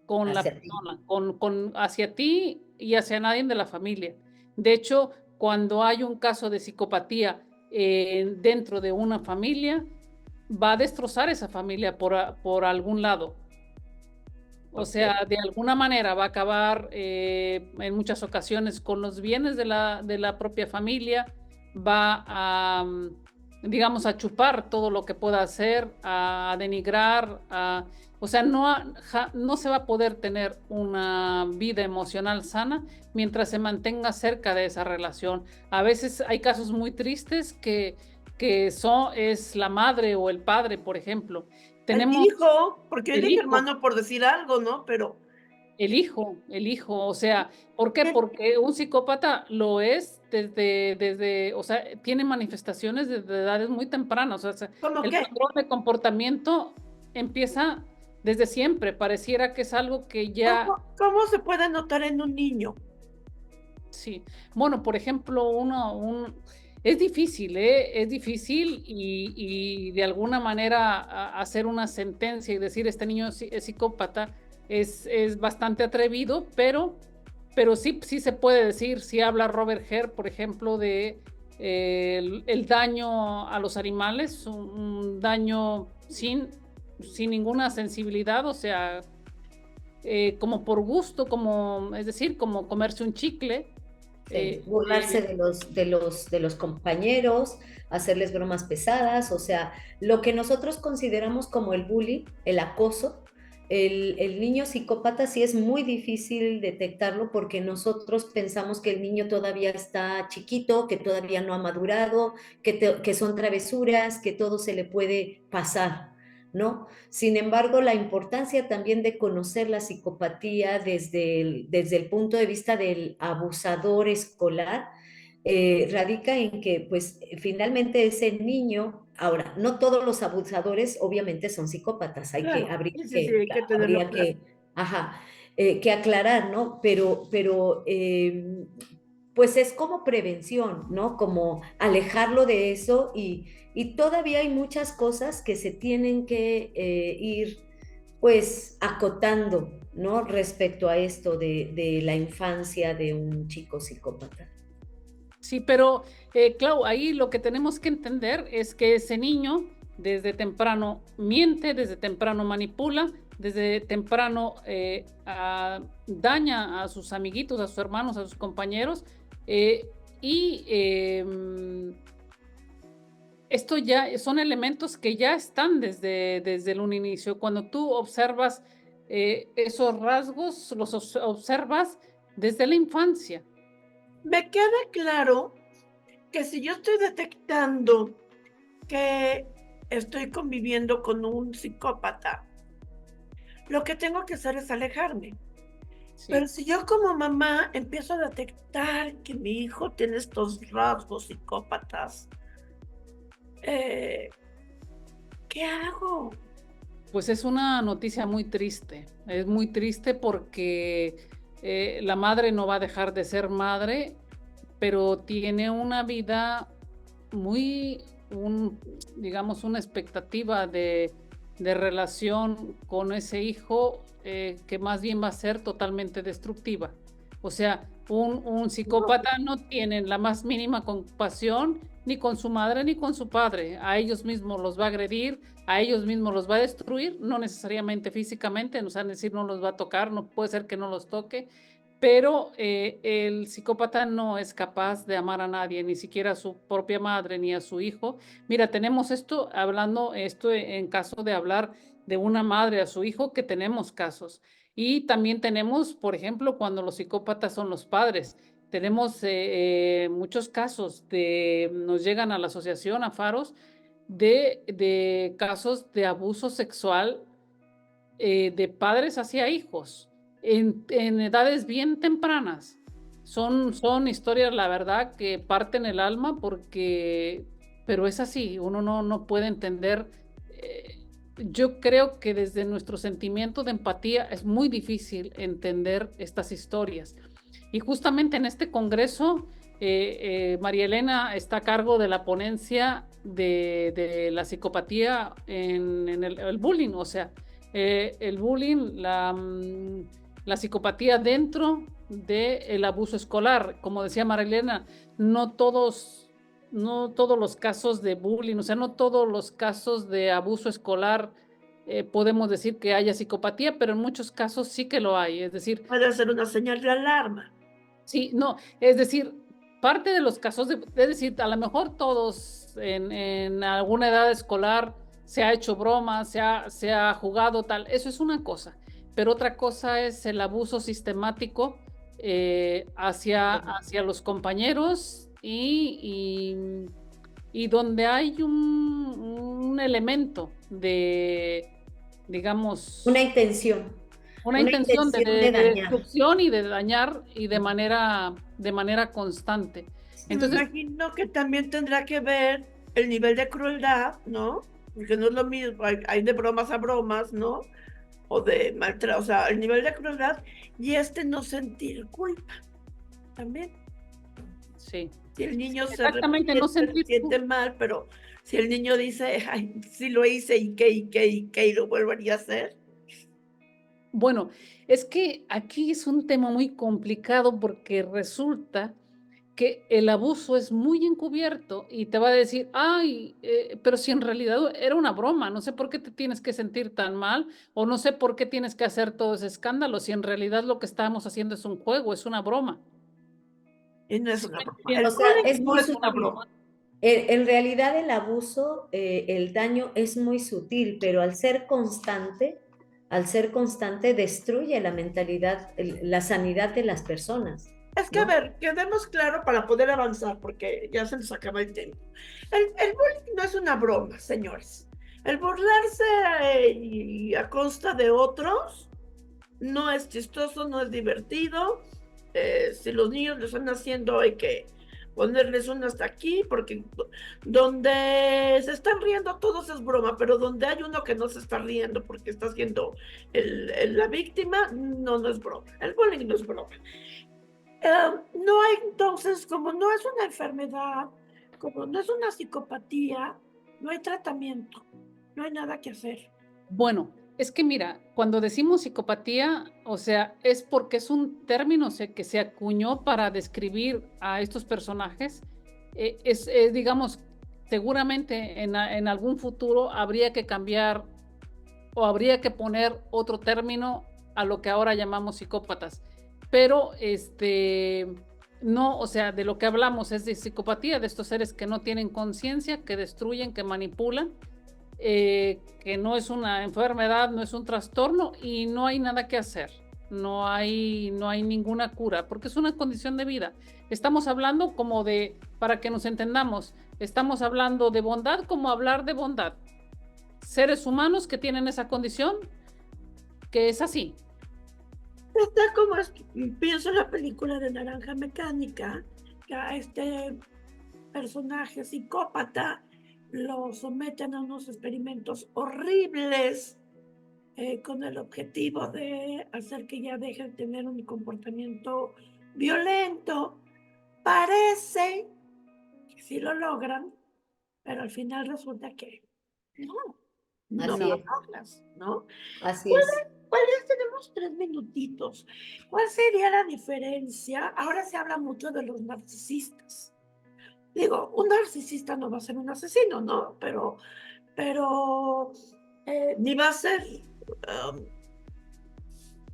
con la Hacia ti. persona, hacia ti y hacia nadie de la familia. De hecho, cuando hay un caso de psicopatía dentro de una familia, va a destrozar esa familia por algún lado. O sea, de alguna manera va a acabar en muchas ocasiones con los bienes de la propia familia, va a, digamos, a chupar todo lo que pueda hacer, a denigrar, o sea, no se va a poder tener una vida emocional sana mientras se mantenga cerca de esa relación. A veces hay casos muy tristes que es la madre o el padre, por ejemplo. El Tenemos hijo, porque yo el dije hijo. hermano por decir algo, ¿no? Pero El hijo, o sea, ¿por qué? ¿qué? Porque un psicópata lo es desde, o sea, tiene manifestaciones desde edades muy tempranas, o sea, ¿Cómo el qué? patrón de comportamiento empieza desde siempre, pareciera que es algo que ya, ¿Cómo se puede notar en un niño? sí. Bueno, por ejemplo, es difícil, ¿eh? Es difícil y de alguna manera hacer una sentencia y decir este niño es psicópata es bastante atrevido, pero sí se puede decir, si habla Robert Herr, por ejemplo, de el daño a los animales, un daño sin ninguna sensibilidad, o sea, como por gusto, es decir, como comerse un chicle. Sí, burlarse de los compañeros, hacerles bromas pesadas, o sea, lo que nosotros consideramos como el bullying, el acoso, el niño psicópata sí es muy difícil detectarlo porque nosotros pensamos que el niño todavía está chiquito, que todavía no ha madurado, que son travesuras, que todo se le puede pasar, ¿no? Sin embargo, la importancia también de conocer la psicopatía desde el punto de vista del abusador escolar radica en que, pues, finalmente ese niño, ahora, no todos los abusadores obviamente son psicópatas, Claro, sí, hay que tenerlo habría claro. ajá, que aclarar, ¿no? Pero pues es como prevención, ¿no? Como alejarlo de eso y todavía hay muchas cosas que se tienen que ir pues acotando, ¿no? Respecto a esto de la infancia de un chico psicópata. Sí, pero Clau, ahí lo que tenemos que entender es que ese niño desde temprano miente, desde temprano manipula, desde temprano daña a sus amiguitos, a sus hermanos, a sus compañeros, y esto ya son elementos que ya están desde un inicio. Cuando tú observas esos rasgos, los observas desde la infancia. Me queda claro que si yo estoy detectando que estoy conviviendo con un psicópata, lo que tengo que hacer es alejarme. Sí. Pero si yo como mamá empiezo a detectar que mi hijo tiene estos rasgos psicópatas, ¿qué hago? Pues es una noticia muy triste. Es muy triste porque la madre no va a dejar de ser madre, pero tiene una vida muy, digamos, una expectativa de relación con ese hijo que más bien va a ser totalmente destructiva. O sea, un psicópata no tiene la más mínima compasión ni con su madre ni con su padre. A ellos mismos los va a agredir, a ellos mismos los va a destruir, no necesariamente físicamente, o sea, decir no los va a tocar, no puede ser que no los toque, pero el psicópata no es capaz de amar a nadie, ni siquiera a su propia madre ni a su hijo. Mira, tenemos esto, hablando esto en caso de hablar de una madre a su hijo, que tenemos casos. Y también tenemos, por ejemplo, cuando los psicópatas son los padres. Tenemos muchos casos nos llegan a la asociación, a Faros, de casos de abuso sexual de padres hacia hijos en edades bien tempranas. Son historias, la verdad, que parten el alma pero es así, uno no puede entender. Yo creo que desde nuestro sentimiento de empatía es muy difícil entender estas historias. Y justamente en este congreso, María Elena está a cargo de la ponencia de la psicopatía en el bullying, o sea, el bullying, la psicopatía dentro del abuso escolar. Como decía María Elena, no todos los casos de bullying, o sea, no todos los casos de abuso escolar podemos decir que haya psicopatía, pero en muchos casos sí que lo hay. Es decir, Puede ser una señal de alarma. sí, no, es decir, parte de los casos, es decir, a lo mejor todos en alguna edad escolar se ha hecho broma, se ha jugado tal, eso es una cosa, pero otra cosa es el abuso sistemático hacia los compañeros y donde hay un elemento de, digamos, Una intención intención de de dañar. destrucción y de dañar y de manera constante. Me Entonces, imagino que también tendrá que ver el nivel de crueldad, ¿no? Porque no es lo mismo, hay de bromas a bromas, ¿no? O de maltrato, o sea, el nivel de crueldad y no sentir culpa también. sí. Si el niño Exactamente, no se sentir siente mal, pero si el niño dice, ay, sí lo hice y y lo volvería a hacer. Bueno, es que aquí es un tema muy complicado porque resulta que el abuso es muy encubierto y te va a decir, ay, pero si en realidad era una broma, no sé por qué te tienes que sentir tan mal o no sé por qué tienes que hacer todo ese escándalo, si en realidad lo que estábamos haciendo es un juego, es una broma. Y no es ¿Sí una me broma. entiendes? O sea, es No muy es una sutil. broma. En realidad el abuso, el daño es muy sutil, pero al ser constante destruye la mentalidad, la sanidad de las personas, Es que, a ¿no? ver, quedemos claro para poder avanzar, porque ya se nos acaba el tiempo. El bullying no es una broma, señores. El burlarse y a costa de otros no es chistoso, no es divertido. Si los niños lo están haciendo, hay que ponerles un hasta aquí, porque donde se están riendo todos es broma, pero donde hay uno que no se está riendo porque está siendo la víctima, no, no es broma. El bullying no es broma. No hay, entonces, como no es una enfermedad, como no es una psicopatía, no hay tratamiento, no hay nada que hacer. Bueno, es que mira, cuando decimos psicopatía, o sea, es porque es un término que se acuñó para describir a estos personajes. Digamos, seguramente en algún futuro habría que cambiar o habría que poner otro término a lo que ahora llamamos psicópatas. Pero no, o sea, de lo que hablamos es de psicopatía, de estos seres que no tienen conciencia, que destruyen, que manipulan, que no es una enfermedad, no es un trastorno y no hay nada que hacer. No hay ninguna cura, porque es una condición de vida. Estamos hablando como de, para que nos entendamos, estamos hablando de bondad como hablar de bondad. Seres humanos que tienen esa condición, que es así. Está como pienso en la película de Naranja Mecánica, que a este personaje psicópata lo someten a unos experimentos horribles con el objetivo de hacer que ya deje de tener un comportamiento violento. Parece que sí lo logran, pero al final resulta que no, no Así lo es, logras, ¿no? así es. Tenemos 3 minutitos. ¿Cuál sería la diferencia? Ahora se habla mucho de los narcisistas. Digo, un narcisista no va a ser un asesino, ¿no? Pero ni va a ser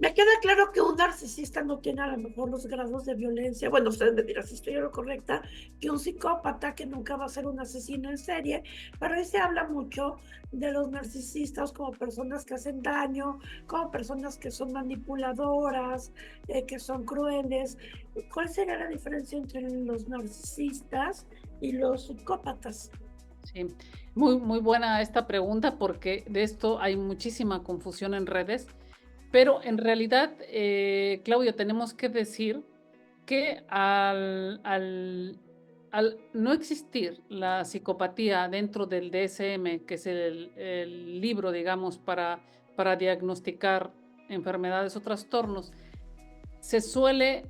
me queda claro que un narcisista no tiene a lo mejor los grados de violencia, bueno, usted me dirá si estoy en lo correcta, que un psicópata que nunca va a ser un asesino en serie, pero ahí se habla mucho de los narcisistas como personas que hacen daño, como personas que son manipuladoras, que son crueles. ¿Cuál sería la diferencia entre los narcisistas y los psicópatas? Sí, muy buena esta pregunta porque de esto hay muchísima confusión en redes. Pero en realidad, Claudio, tenemos que decir que al no existir la psicopatía dentro del DSM, que es el libro, digamos, para diagnosticar enfermedades o trastornos, se suele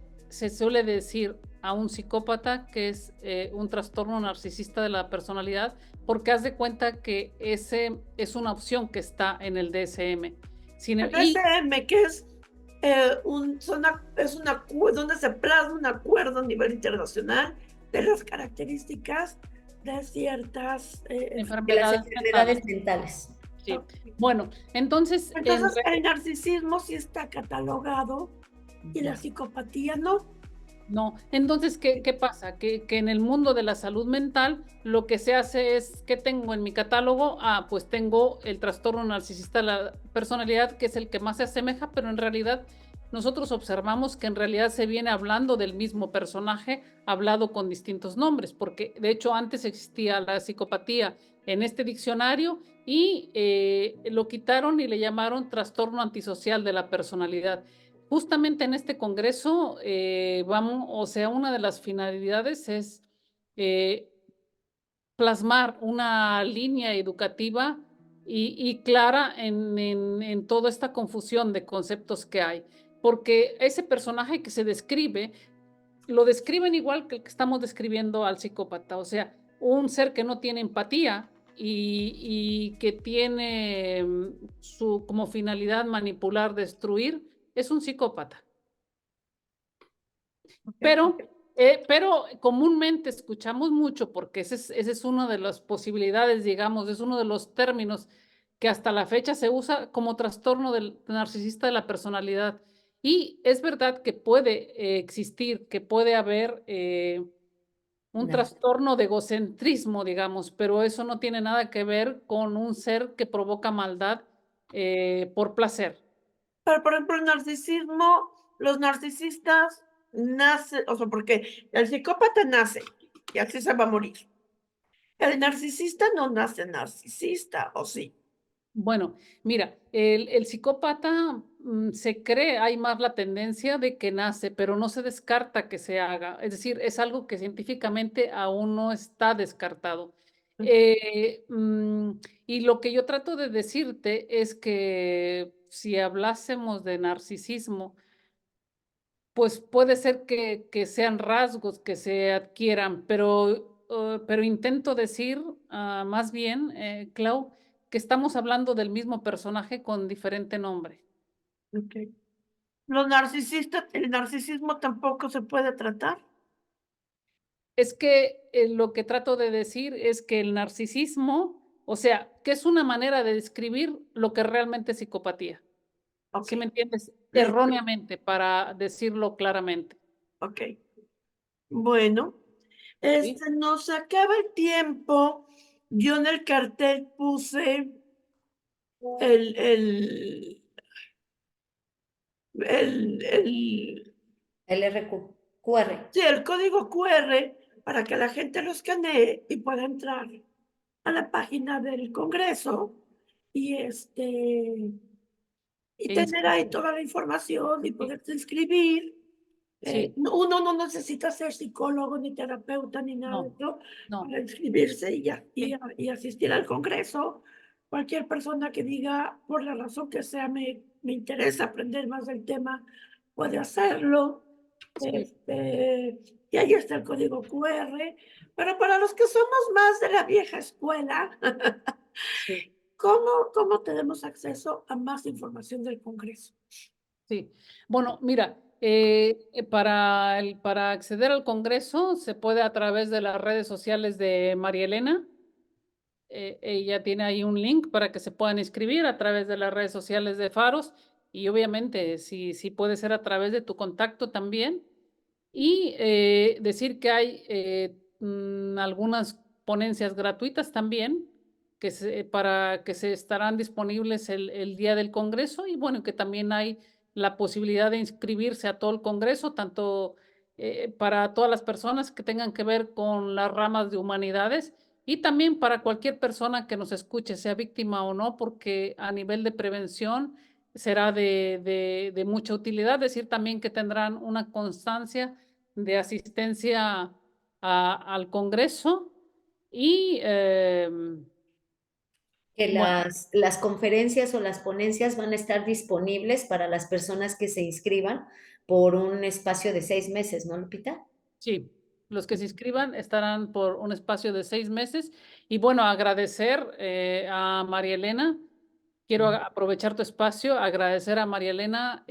decir a un psicópata que es un trastorno narcisista de la personalidad, porque haz de cuenta que ese es una opción que está en el DSM. El DSM, que es donde se plasma un acuerdo a nivel internacional de las características de ciertas De las enfermedades enfermedades mentales. Sí. Bueno, entonces el narcisismo sí está catalogado y la psicopatía no. no. Entonces, ¿qué pasa? Que en el mundo de la salud mental lo que se hace es, ¿qué tengo en mi catálogo? Pues tengo el trastorno narcisista de la personalidad, que es el que más se asemeja, pero en realidad nosotros observamos que en realidad se viene hablando del mismo personaje, hablado con distintos nombres, porque de hecho antes existía la psicopatía en este diccionario y lo quitaron y le llamaron trastorno antisocial de la personalidad. Justamente en este congreso, una de las finalidades es plasmar una línea educativa y clara en toda esta confusión de conceptos que hay, porque ese personaje que se describe, lo describen igual que el que estamos describiendo al psicópata, o sea, un ser que no tiene empatía y que tiene como finalidad manipular, destruir, es un psicópata. Pero comúnmente escuchamos mucho, porque ese es una de las posibilidades, digamos, es uno de los términos que hasta la fecha se usa como trastorno del narcisista de la personalidad. Y es verdad que puede existir, que puede haber un trastorno de egocentrismo, digamos, pero eso no tiene nada que ver con un ser que provoca maldad por placer. Pero, por ejemplo, el narcisismo, los narcisistas nacen, o sea, porque el psicópata nace y así se va a morir. El narcisista no nace narcisista, ¿o sí? Bueno, mira, el psicópata se cree, hay más la tendencia de que nace, pero no se descarta que se haga. Es decir, es algo que científicamente aún no está descartado. Y lo que yo trato de decirte es que si hablásemos de narcisismo, pues puede ser que sean rasgos que se adquieran, pero intento decir más bien, Clau, que estamos hablando del mismo personaje con diferente nombre. Ok. Los narcisistas, el narcisismo tampoco se puede tratar. Es que lo que trato de decir es que el narcisismo, o sea, que es una manera de describir lo que realmente es psicopatía. Ok, ¿Sí me entiendes? listo. Erróneamente, para decirlo claramente. Ok. Bueno, ¿Sí? nos acaba el tiempo. Yo en el cartel puse el, el, el, El RQR. sí, el código QR para que la gente lo escanee y pueda entrar a la página del Congreso y y E tener ahí inscribir. toda la información y Sí, poderse inscribir. sí, Uno no necesita ser psicólogo ni terapeuta ni nada de no, eso no. para inscribirse Sí, y asistir al Congreso. Cualquier persona que diga, por la razón que sea, me interesa aprender más del tema, puede hacerlo. sí, Y ahí está el código QR. Pero para los que somos más de la vieja escuela, sí. ¿cómo tenemos acceso a más información del Congreso? Sí. Bueno, mira, para acceder al Congreso se puede a través de las redes sociales de María Elena. Ella tiene ahí un link para que se puedan inscribir a través de las redes sociales de Faros y obviamente si puede ser a través de tu contacto también. Y decir que hay algunas ponencias gratuitas también para que se estarán disponibles el día del Congreso y bueno, que también hay la posibilidad de inscribirse a todo el Congreso, tanto para todas las personas que tengan que ver con las ramas de humanidades y también para cualquier persona que nos escuche, sea víctima o no, porque a nivel de prevención será de mucha utilidad. Decir también que tendrán una constancia de asistencia al Congreso y Que bueno, las conferencias o las ponencias van a estar disponibles para las personas que se inscriban por un espacio de 6 meses, ¿no, Lupita? sí, los que se inscriban estarán por un espacio de 6 meses y bueno, agradecer a María Elena. Quiero aprovechar tu espacio, agradecer a María Elena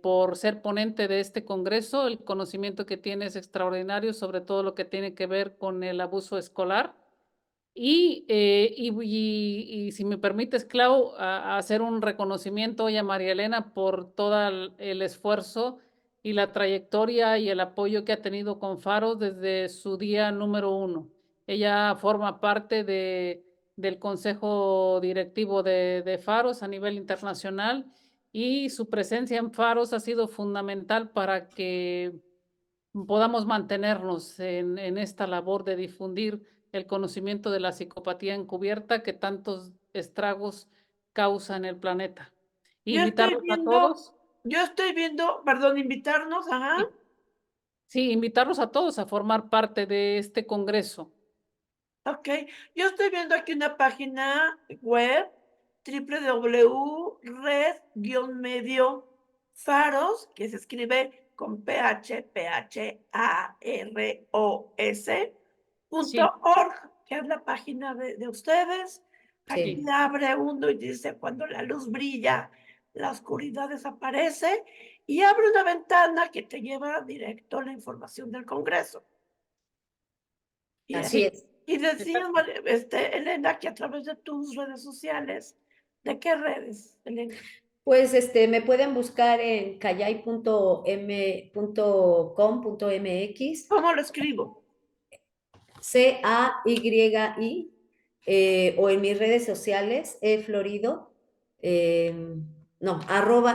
por ser ponente de este congreso. El conocimiento que tiene es extraordinario, sobre todo lo que tiene que ver con el abuso escolar. Y si me permites, Clau, hacer un reconocimiento hoy a María Elena por todo el esfuerzo y la trayectoria y el apoyo que ha tenido con Faros desde su día número 1. Ella forma parte del consejo directivo de Faros a nivel internacional y su presencia en Faros ha sido fundamental para que podamos mantenernos en esta labor de difundir el conocimiento de la psicopatía encubierta que tantos estragos causa en el planeta. Yo estoy Invitarlos a viendo, todos, yo estoy viendo, perdón, invitarnos, ajá. sí, sí, invitarlos a todos a formar parte de este congreso. Ok, yo estoy viendo aquí una página web, www.red-medio-faros, que se escribe con Sí, PHPHAROS.org, que es la página de ustedes. Aquí sí, abre uno y dice, cuando la luz brilla, la oscuridad desaparece, y abre una ventana que te lleva directo a la información del Congreso. Y, Así sí, es. y decías, exacto. Elena, que a través de tus redes sociales, ¿de qué redes, Elena? Pues me pueden buscar en cayay.com.mx, ¿Cómo lo escribo? CAYI, o en mis redes sociales, eflorido, no,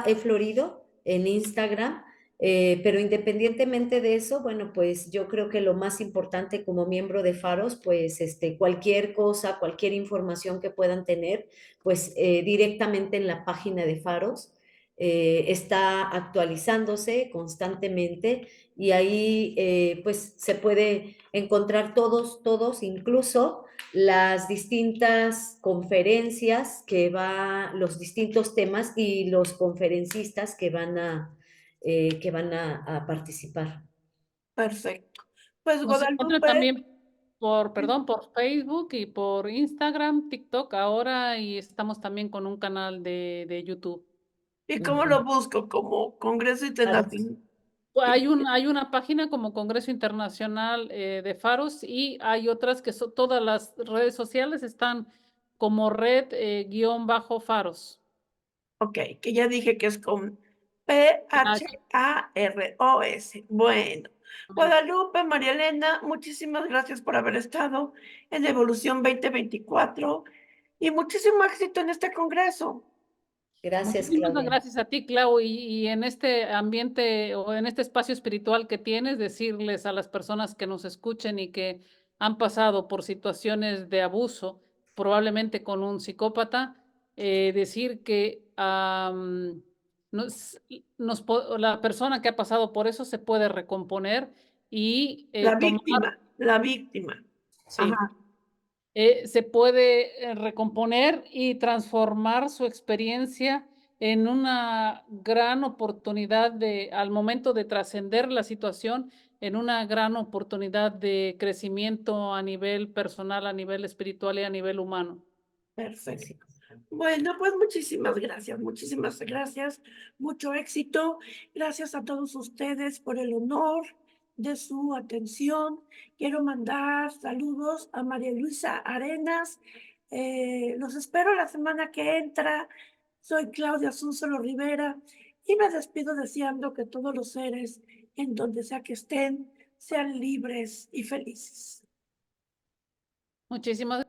@eflorido en Instagram Pero independientemente de eso, bueno, pues yo creo que lo más importante como miembro de Faros, pues cualquier cosa, cualquier información que puedan tener, pues directamente en la página de Faros. Está actualizándose constantemente y ahí pues se puede encontrar todos, incluso las distintas conferencias los distintos temas y los conferencistas que van a participar. Perfecto. Pues Nos encuentra Guadalupe, también por Facebook y por Instagram, TikTok ahora y estamos también con un canal de YouTube. ¿y cómo lo busco? Como Congreso Internacional. Pues hay una página como Congreso Internacional de Faros y hay otras que son todas las redes sociales están como red-faros. Ok, que ya dije que es con P-H-A-R-O-S. Bueno, Guadalupe, María Elena, muchísimas gracias por haber estado en Evolución 2024 y muchísimo éxito en este congreso. Gracias, Muchísimas Claudia. gracias a ti, Clau, y en este ambiente o en este espacio espiritual que tienes, decirles a las personas que nos escuchen y que han pasado por situaciones de abuso, probablemente con un psicópata, decir que la persona que ha pasado por eso se puede recomponer y tomar, La víctima. sí, Ajá, se puede recomponer y transformar su experiencia en una gran oportunidad al momento de trascender la situación, en una gran oportunidad de crecimiento a nivel personal, a nivel espiritual y a nivel humano. perfecto. Así es. Bueno, pues muchísimas gracias, mucho éxito. Gracias a todos ustedes por el honor de su atención. Quiero mandar saludos a María Luisa Arenas. Los espero la semana que entra. Soy Claudia Súnzolo Rivera y me despido deseando que todos los seres, en donde sea que estén, sean libres y felices. Muchísimas